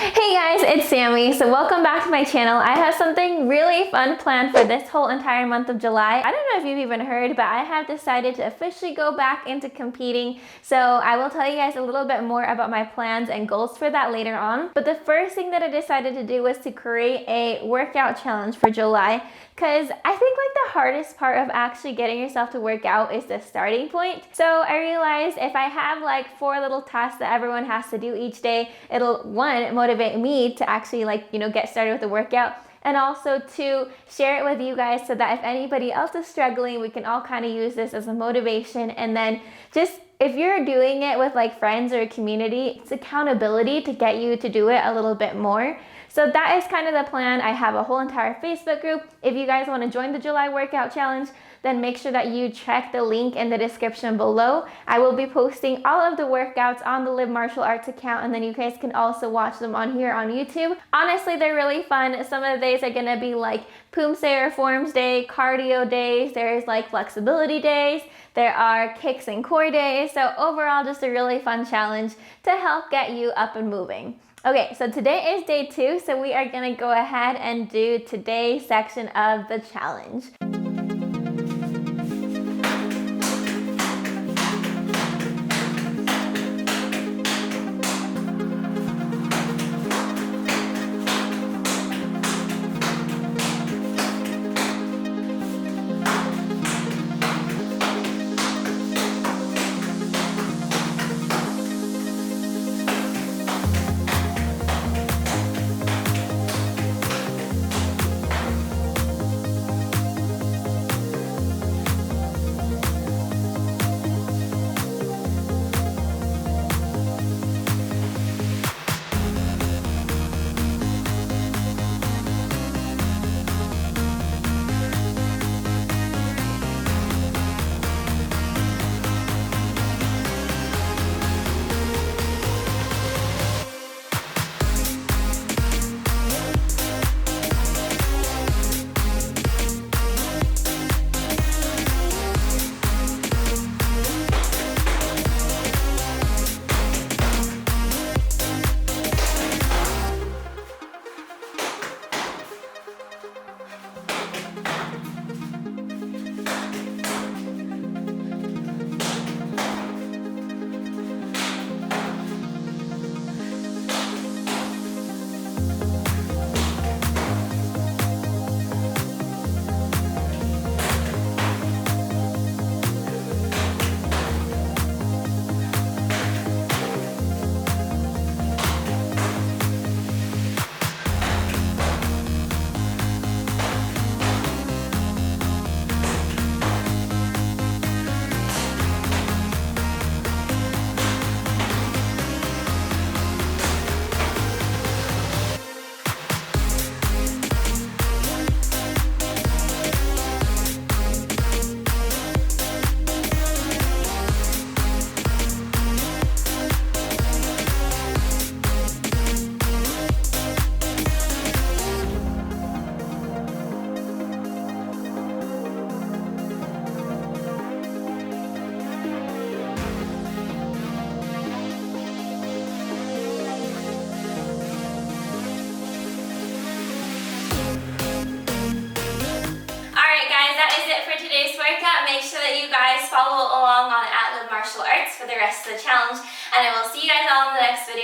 Hey guys, it's Sammy. So welcome back to my channel. I have something really fun planned for this whole entire month of July. I don't know if you've even heard, but I have decided to officially go back into competing. So I will tell you guys a little bit more about my plans and goals for that later on. But the first thing that I decided to do was to create a workout challenge for July, because I think like the hardest part of actually getting yourself to work out is the starting point. So I realized if I have like 4 little tasks that everyone has to do each day, it'll one, motivate me to actually get started with the workout, and also to share it with you guys so that if anybody else is struggling, we can all kind of use this as a motivation. And then just if you're doing it with like friends or a community, it's accountability to get you to do it a little bit more. So that is kind of the plan. I have a whole entire Facebook group. If you guys want to join the July workout challenge, then make sure that you check the link in the description below. I will be posting all of the workouts on the Live Martial Arts account, and then you guys can also watch them on here on YouTube. Honestly, they're really fun. Some of the days are gonna be like Poomsae or Forms Day, cardio days, there's like flexibility days, there are kicks and core days. So overall, just a really fun challenge to help get you up and moving. Okay, so today is day 2, so we are gonna go ahead and do today's section of the challenge. Make sure that you guys follow along on @Live Martial Arts for the rest of the challenge, and I will see you guys all in the next video.